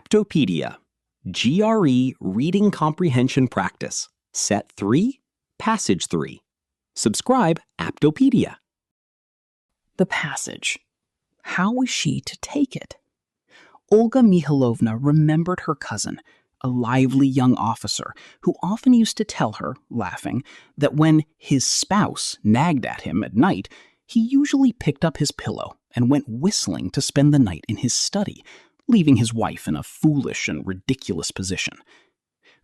Aptopedia, GRE Reading Comprehension Practice, Set 3, Passage 3. Subscribe Aptopedia. The passage. How was she to take it? Olga Mihailovna remembered her cousin, a lively young officer who often used to tell her, laughing, that when his spouse nagged at him at night, he usually picked up his pillow and went whistling to spend the night in his study, leaving his wife in a foolish and ridiculous position.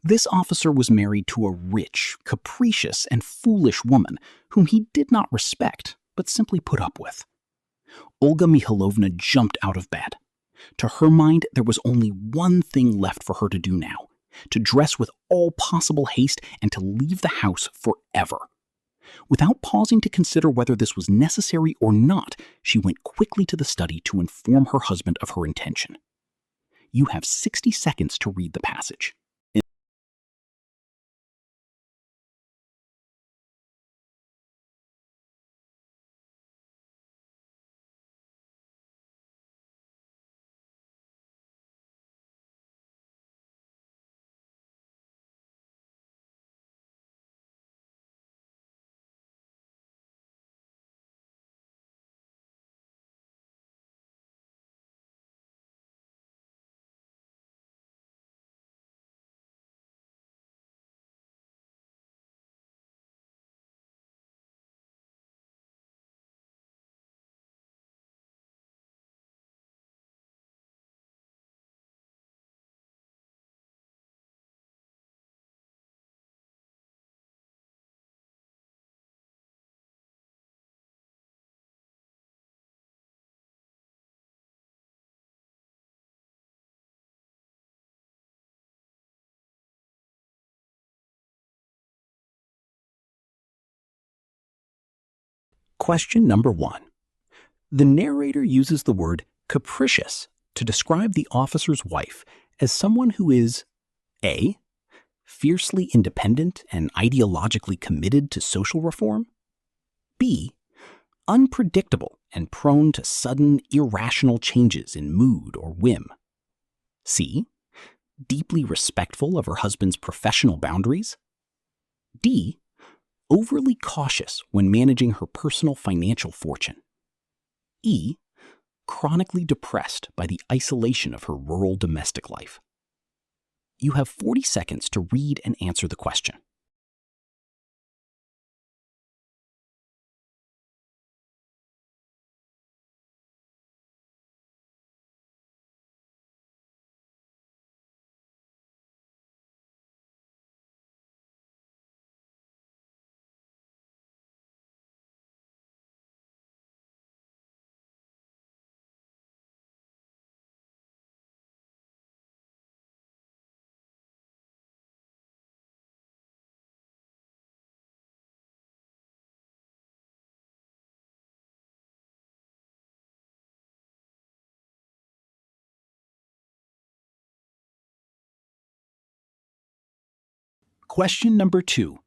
This officer was married to a rich, capricious, and foolish woman whom he did not respect, but simply put up with. Olga Mihailovna jumped out of bed. To her mind, there was only one thing left for her to do now: to dress with all possible haste and to leave the house forever. Without pausing to consider whether this was necessary or not, she went quickly to the study to inform her husband of her intention. You have 60 seconds to read the passage. Question number 1. The narrator uses the word capricious to describe the officer's wife as someone who is A. Fiercely independent and ideologically committed to social reform, B. Unpredictable and prone to sudden, irrational changes in mood or whim, C. Deeply respectful of her husband's professional boundaries, D. Overly cautious when managing her personal financial fortune, E. Chronically depressed by the isolation of her rural domestic life. You have 40 seconds to read and answer the question. Question number 2.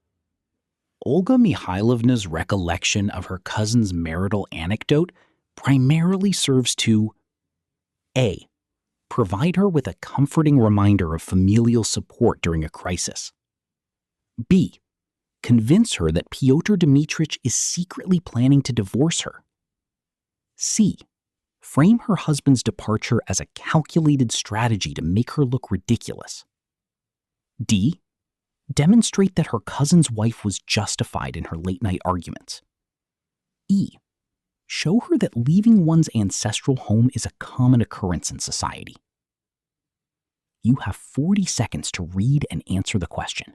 Olga Mikhailovna's recollection of her cousin's marital anecdote primarily serves to A. Provide her with a comforting reminder of familial support during a crisis. B. Convince her that Pyotr Dmitrich is secretly planning to divorce her. C. Frame her husband's departure as a calculated strategy to make her look ridiculous. D. Demonstrate that her cousin's wife was justified in her late-night arguments. E. Show her that leaving one's ancestral home is a common occurrence in society. You have 40 seconds to read and answer the question.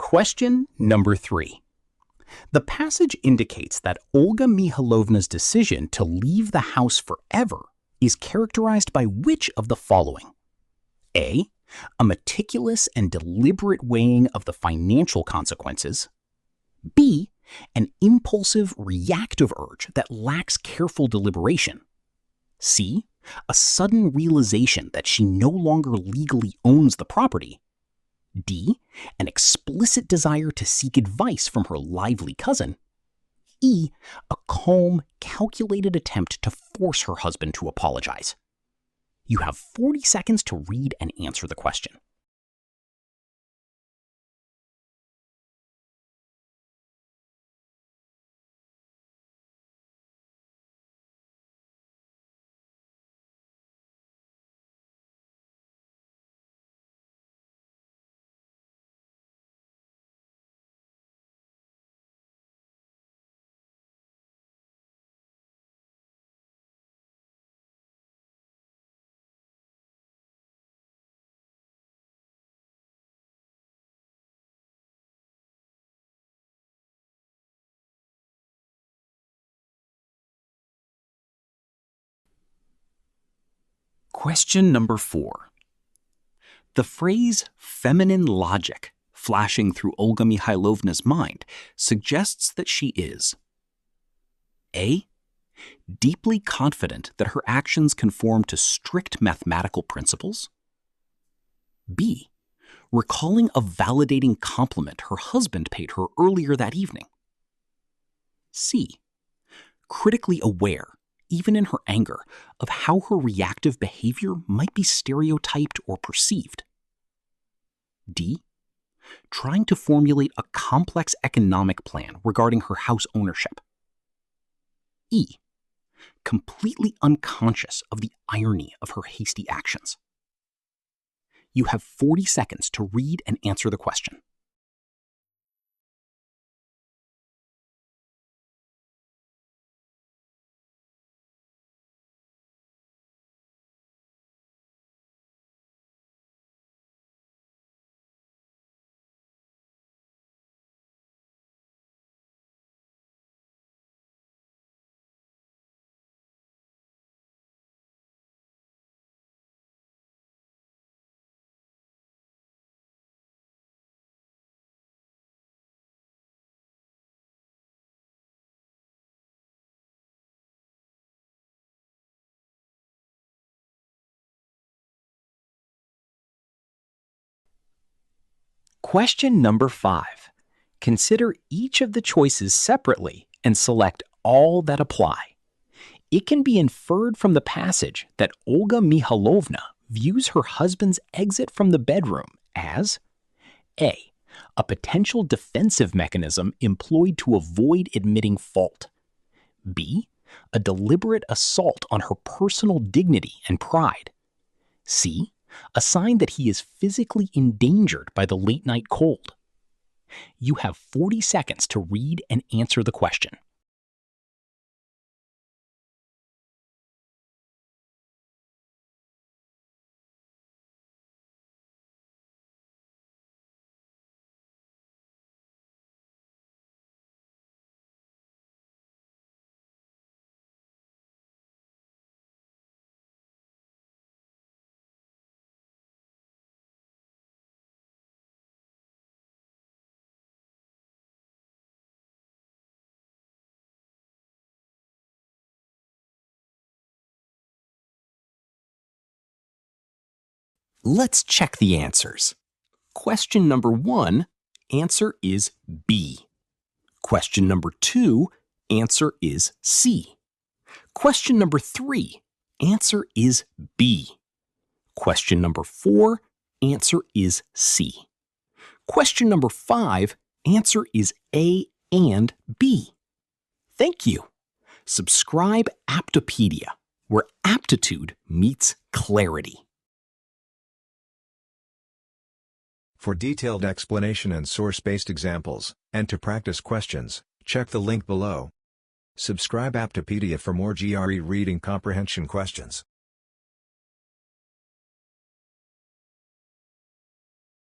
Question number 3. The passage indicates that Olga Mihailovna's decision to leave the house forever is characterized by which of the following? A. A meticulous and deliberate weighing of the financial consequences. B. An impulsive, reactive urge that lacks careful deliberation. C. A sudden realization that she no longer legally owns the property. D. An explicit desire to seek advice from her lively cousin. E. A calm, calculated attempt to force her husband to apologize. You have 40 seconds to read and answer the question. Question number 4. The phrase feminine logic flashing through Olga Mihailovna's mind suggests that she is A. Deeply confident that her actions conform to strict mathematical principles. B. Recalling a validating compliment her husband paid her earlier that evening. C. Critically aware, even in her anger, of how her reactive behavior might be stereotyped or perceived. D. Trying to formulate a complex economic plan regarding her house ownership. E. Completely unconscious of the irony of her hasty actions. You have 40 seconds to read and answer the question. Question number 5. Consider each of the choices separately and select all that apply. It can be inferred from the passage that Olga Mihailovna views her husband's exit from the bedroom as A. A potential defensive mechanism employed to avoid admitting fault. B. A deliberate assault on her personal dignity and pride. C. A sign that he is physically endangered by the late-night cold. You have 40 seconds to read and answer the question. Let's check the answers. Question number 1, answer is B. Question number 2, answer is C. Question number 3, answer is B. Question number 4, answer is C. Question number 5, answer is A and B. Thank you. Subscribe Aptopedia, where aptitude meets clarity. For detailed explanation and source-based examples, and to practice questions, check the link below. Subscribe Aptopedia for more GRE reading comprehension questions.